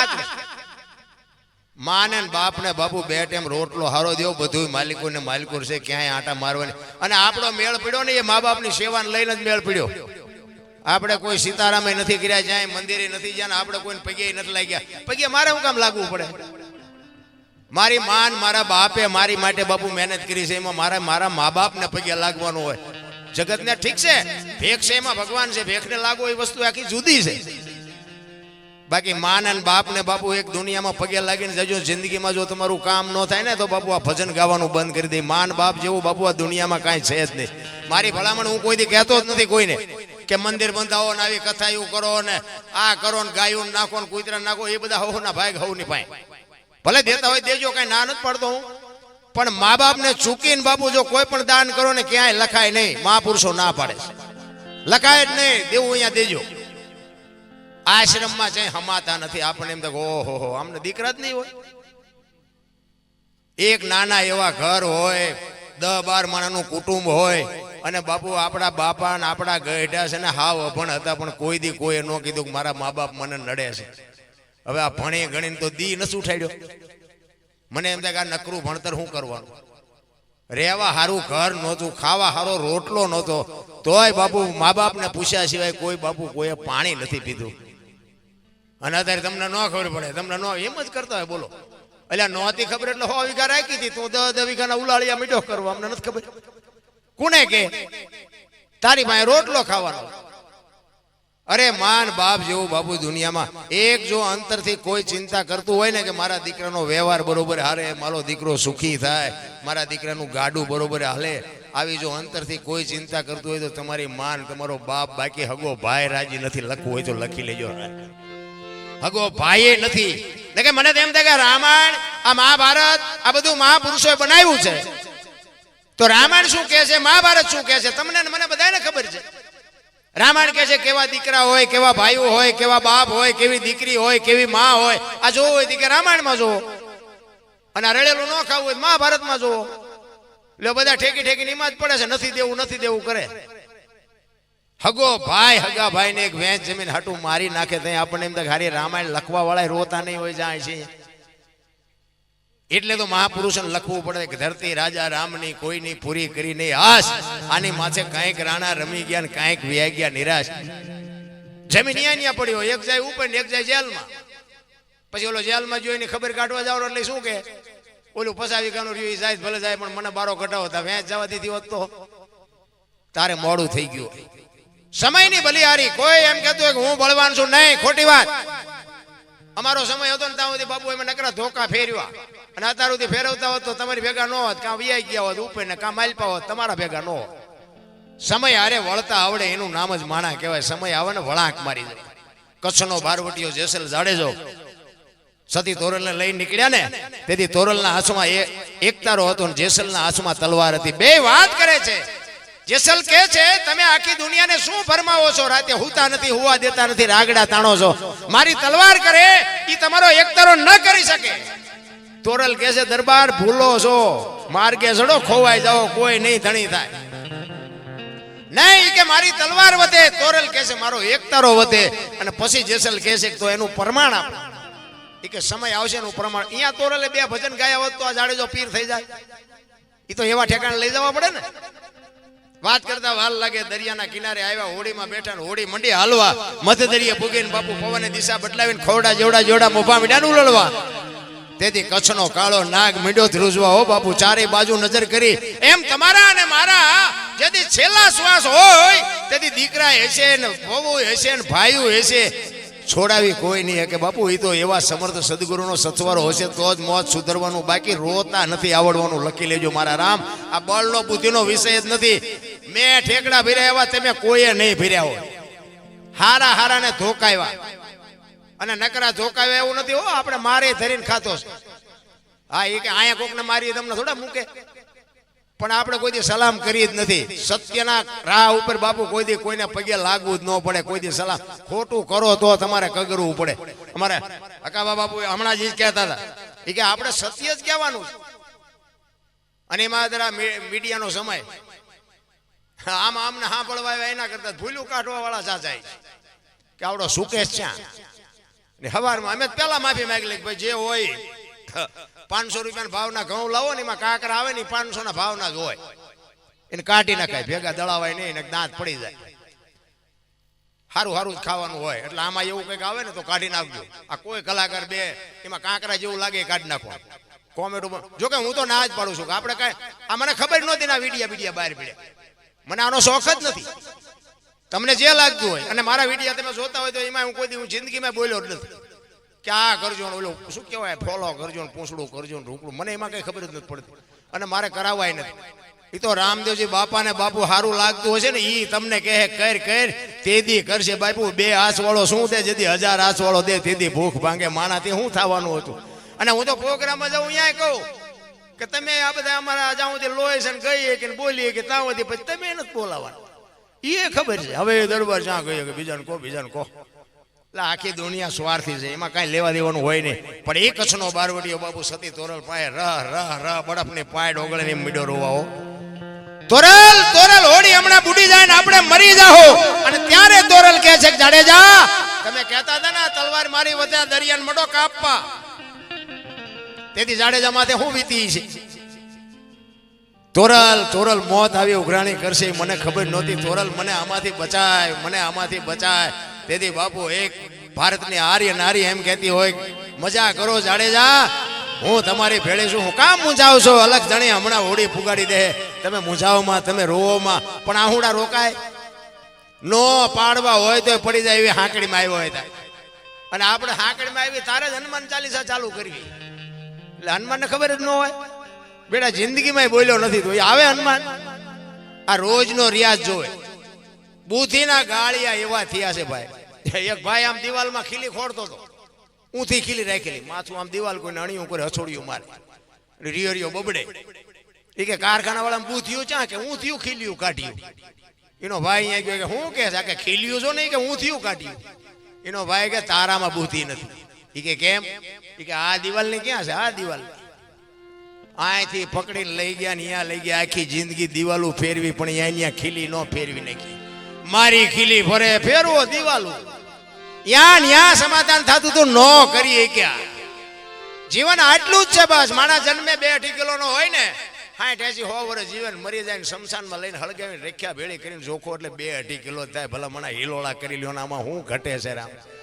ખાતરી માં ને બાપ ને બાપુ બે ટાઈમ રોટલો હારો દેવો બધું માલિકો ને માલિકો છે ક્યાંય આટા મારવાની અને આપણો મેળ પડ્યો ને એ મા બાપની સેવાને લઈને જ મેળ પડ્યો આપણે કોઈ સીતારામે નથી કર્યા જાય મંદિરે નથી ગયા ને આપણે કોઈને પગે નથી લાગ્યા પગે મારે શું કામ લાગવું પડે મારી માન મારા બાપે મારી માટે બાપુ મહેનત કરી છે એમાં મારા મા બાપને પગે લાગવાનું હોય જગતને ઠીક છે ભેખ છે એમાં ભગવાન છે ભેખને લાગો એ વસ્તુ આખી જુદી છે બાકી માન અને બાપ ને બાપુ એક દુનિયામાં પગે લાગીને જજો જિંદગીમાં જો તમારું કામ ન થાય ને તો બાપુ આ ભજન ગાવાનું બંધ કરી દે માન બાપ જેવું બાપુ આ દુનિયામાં કાંઈ છે જ નહીં મારી ભલામણ હું કોઈ દી કહેતો જ નથી કોઈને કે મંદિર બંધાવો ને આવી કથા એવું કરો ને આ કરો ને ગાયું નાખો ને કૂતરા નાખો એ બધા હો ના ભાઈ હવ ની પાય ભલે દેતા હોય દેજો કઈ ના નથી પડતો હું પણ મા બાપ ને ચૂકીને બાપુ જો કોઈ પણ દાન કરો ને ક્યાંય લખાય નહીં મહાપુરુષો ના પાડે લખાય જ નહીં દેવું અહીંયા દેજો આશ્રમમાં જઈ હમાતા નથી આપણે એમ તો ઓહો આમને દીકરા જ નહીં હોય એક નાના એવા ઘર હોય 10-12 માણસનું કુટુંબ હોય અને બાપુ આપણા બાપા ને આપણા ગઢા છે ને હાવ અભણ હતા પણ કોઈ દી કોઈ ન કીધું કે મારા મા બાપ મને નડે છે હવે આ ભણી ગણીને તો દી નથી ઉઠાડ્યો મને એમ થાય કે આ નકરું ભણતર શું કરવાનું રહેવા હારું ઘર નહોતું ખાવા હારો રોટલો નહોતો તોય બાપુ મા બાપને પૂછ્યા સિવાય કોઈ બાપુ કોઈએ પાણી નથી પીધું અને અત્યારે તમને ન ખબર પડે તમને ન એમ જ કરતા હોય બોલો એટલે નહોતી ખબર એટલે 100 વીઘા રાખી હતી તું 10 વીઘાના ઉલાળિયા મીઠો કરવા અમને નથી ખબર કોને કે તારી પાસે રોટલો ખાવાનો અરે માન બાપ જેવું બાપુ દુનિયામાં એક જો અંતરથી કોઈ ચિંતા કરતું હોય ને કે મારા દીકરાનો વ્યવહાર બરોબર હારે મારો દીકરો સુખી થાય મારા દીકરાનું ગાડું બરોબર હાલે આવી જો અંતરથી કોઈ ચિંતા કરતું હોય તો તમારી માન તમારો બાપ બાકી હગો ભાઈ રાજી નથી લખવું હોય તો લખી લેજો હગો ભાઈ નથી કે મને તેમ થાય કે રામાયણ આ મહાભારત આ બધું મહાપુરુષોએ બનાવ્યું છે તો રામાયણ શું કહે છે મહાભારત શું કહે છે તમને મને બધાને ખબર છે રામાયણ કહે છે કેવા દીકરા હોય કેવા ભાઈઓ હોય કેવા બાપ હોય કેવી દીકરી હોય કેવી માં હોય આ જોવું હોય કે રામાયણમાં જોવો અને રડેલું ન ખાવું હોય મહાભારતમાં જોવો એટલે બધા ઠેકી ઠેકી નિમાજ પડે છે નથી દેવું કરે હગો ભાઈ હગા ભાઈ ને એક વેચ જમીન હાટું મારી નાખે ત્યાં આપણને એમ તો હારી રામાયણ લખવા વાળા રોતા નહીં હોય જાય છે એટલે તો મહાપુરુષોને લખવું પડે કે ધરતી રાજા રામની કોઈની પૂરી કરી નહીં આશ આની માથે કાંઈક રાણા રમી ગયા ને કાંઈક વ્યાઈ ગયા નિરાશ જમીન અહીંયા પડી હોય એક જાય ઉપર ને એક જાય જેલમાં પછી ઓલો જેલમાં જોઈને ખબર કાઢવા જાવ એટલે શું કે ઓલું ફસાવી ગાનું રહ્યું જાય ભલે જાય પણ મને બારો કઢાવો તા વેચ જવા દીધી હોત તો તારે મોડું થઈ ગયું સમયની બલિહારી કોઈ એમ કહેતું કે હું બળવાન છું નહીં ખોટી વાત અમારો સમય હતો ને ત્યાં સુધી બાપુ એમાં નકરા ધોકા ફેરવા અને અત્યાર સુધી ફેરવતા હોત તો તમારી ભેગા ન હોત કાં વ્યાઈ ગયા હોત ઉપર ને કાં માલપા હોત તમારા ભેગા ન હોત સમય હારે વળતા આવડે એનું નામ જ માણા કહેવાય સમય આવે ને વળાંક મારી જાય કચ્છનો બારવટીયો જેસલ જાડેજો સતી તોરલને લઈને નીકળ્યા ને તેથી તોરલના હાથમાં એક તારો હતો ને જેસલના હાથમાં તલવાર હતી બે વાત કરે છે જેસલ કહે છે તમે આખી દુનિયાને શું ફરમાવો છો રાતે હુતા નથી હુવા દેતા નથી રાગડા તાણો છો મારી તલવાર કરે ઈ તમારો એકતારો ન કરી શકે તોરલ કહે છે દરબાર ભૂલો છો માર્ગે જડો ખોવાઈ જાઓ કોઈ નહીં ધણી થાય નહીં કે મારી તલવાર વધે તોરલ કહે છે મારો એકતારો વધે અને પછી જેસલ કહે છે તો એનું પ્રમાણ આપો એ કે સમય આવશે એનું પ્રમાણ અહીંયા તોરલે 2 ભજન ગાયા હોત તો આ જાડેજો પીર થઈ જાય એ તો એવા ઠેકાણે લઈ જવા પડે ને વાત કરતા વાલ લાગે દરિયાના કિનારે આવ્યા હોડીમાં બેઠા હોડી મંડી હાલવા મધ્ય દરિયે પૂગીને બાપુ પવને દિશા બદલાવીને ખોડા જેવડા જોડા મોભા મીડાનું ઉલળવા તેથી કચ્છનો કાળો નાગ મીડો ધ્રુજવા હો બાપુ ચારે બાજુ નજર કરી એમ તમારા અને મારા જેથી છેલ્લા શ્વાસ હોય તેથી દીકરા હશે ને વહુ હશે ને ભાઈઓ હશે છોડાવી કોઈ નહીં કે બાપુ એ તો એવા સમર્થ સદગુરુનો સથવારો હશે તો જ મોત સુધરવાનું બાકી રોતા નથી આવડવાનું લખી લેજો મારા રામ આ બળનો બુદ્ધિનો વિષય જ નથી મેં ઠેકડા ભર્યા એવા તમે કોઈએ નહીં ભર્યા હોય હારા ને ધોકાવ્યા અને નકરા ધોકાવ્યા એવું નથી હો આપણે મારે ધરીને ખાતો છે હા એ કે અહીંયા કોકને મારી તમને થોડા મૂકે પણ આપણે કોઈ દી સલામ કરી જ નથી સત્યના રાહ ઉપર બાપુ કોઈ દી કોઈને પગે લાગવું જ ન પડે કોઈ દી સલામ ખોટું કરો તો તમારે કગરવું પડે અમારે હકાબા બાપુ હમણાં જ કહેતા હતા એ કે આપણે સત્ય જ કહેવાનું અને એમાં જરા મીડિયાનો સમય આમાં આમને હા પડવા એના કરતા ભૂલું કાઢવા વાળા ચાચાય કે આવડો સુકેશ છે ને હવારમાં અમે પેલા માફી માંગી લઈ ભાઈ જે હોય 500 રૂપિયાના ભાવના ઘઉં લાવો ને એમાં કાકરા આવે ને 500 ના ભાવના જ હોય એને કાઢી નાખાય ભેગા દળાવાય નહીં ને દાંત પડી જાય સારું સારું જ ખાવાનું હોય એટલે આમાં એવું કંઈક આવે ને તો કાઢી નાખજો આ કોઈ કલાકાર બે એમાં કાંકરા જેવું લાગે કાઢી નાખો કોમેડી જો કે હું તો ના જ પાડું છું કે આપણે કાંઈ આ મને ખબર નહોતી ના વિડીયા બહાર પડ્યા મને આનો શોખ જ નથી તમને જે લાગતું હોય અને મારા વિડીયા તમે જોતા હોય તો એમાં હું કોઈ દી હું જિંદગીમાં બોલ્યો જ નથી કે આ કરજો ને ઓલું શું કહેવાય ફોલો કરજો ને પૂંછડું કરજો ને રૂકડું મને એમાં કંઈ ખબર જ નથી પડતી અને મારે કરાવાય નથી એ તો રામદેવજી બાપાને બાપુ સારું લાગતું હશે ને એ તમને કહે કર તેદી કરશે બાપુ 2 હાથ વાળો શું દે જેથી 1000 હાથ વાળો દે તેદી ભૂખ ભાંગે માણાથી શું થવાનું હતું અને હું તો પ્રોગ્રામમાં જાઉં અહીંયા કહું કે તમે આ બધા અમારા જાઉંથી લોએશન ગઈએ કે બોલીએ કે તાવથી પછી તમે નથી બોલાવવાનું એ ખબર છે હવે દરબાર જ્યાં ગયો કે બીજાને કહો એટલે આખી દુનિયા સ્વાર્થી છે એમાં કાંઈ લેવા દેવાનું હોય નહીં પણ એ કચ્છનો બારવટીયો બાપુ સતી તોરલ પાય રહ બરફની પાય ઓગળે ને મીડો રોવાઓ તોરલ હોડી હમણાં બુડી જાય ને આપણે મરી જાઓ અને ત્યારે તોરલ કહે છે કે જાડેજા તમે કહેતા હતા ને તલવાર મારી વધ્યા દરિયાને મડો કાપવા તેથી જાડેજા માથે શું વીતી છે તોરલ મોત આવી ઉઘરાણી કરશે મને ખબર નહોતી તોરલ મને આમાંથી બચાય તેથી બાપુ એક ભારતની આર્ય નારી એમ કહેતી હોય મજા કરો જાડેજા હું તમારી ભેળે છું હું કામ મૂંઝાવ છો અલગ જણી હમણાં હોડી ફુગાડી દે તમે મૂંઝાવમાં તમે રોવોમાં પણ આહુડા રોકાય નો પાડવા હોય તો પડી જાય એવી હાંકડીમાં આવ્યો હોય ત્યારે અને આપણે હાંકડીમાં આવી તારે જ હનુમાન ચાલીસા ચાલુ કરવી એટલે હનુમાનને ખબર જ ન હોય બેટા જિંદગીમાં બોલ્યો નથી તો આવે હનુમાન આ રોજનો રિયાઝ જોવે બુથીના ગાળિયા એવા થયા છે ભાઈ એક ભાઈ આમ દિવાલમાં ખીલી ખોડતો હતો ઊંથી ખીલી રાખેલી માથું આમ દિવાલ કોઈને અણીયું કરે હસોડિયું મારે રિયરિયો બબડે એ કે કારખાના વાળા બુથિયું ચા કે ઊંથિયું ખીલ્યું કાઢ્યું એનો ભાઈ અહીંયા ગયો કે હું કે કે ખીલ્યું છો નહીં કે ઊંથિયું કાઢ્યું એનો ભાઈ કે તારામાં બુથી નથી એ કે કેમ એ કે આ દિવાલ ને ક્યાં છે આ દિવાલ અહીંથી પકડીને લઈ ગયા ને અહીંયા લઈ ગયા આખી જિંદગી દિવાલો ફેરવી પણ અહીંયા ખીલી ન ફેરવી નાખી મારી ખીલી ફરે ફેરવો દિવાલો યા સમાધાન થતું તું ન કરીએ ક્યાં જીવન આટલું જ છે બસ મારા જન્મે 2 અઢી કિલો નો હોય ને 60-80 વર્ષ જીવન મરી જાય ને શમશાનમાં લઈને હળગાવીને રેખ્યા ભેળી કરીને જોખો એટલે 2 અઢી કિલો થાય ભલા મને હિલોળા કરી લ્યો ને આમાં હું ઘટે છે રામ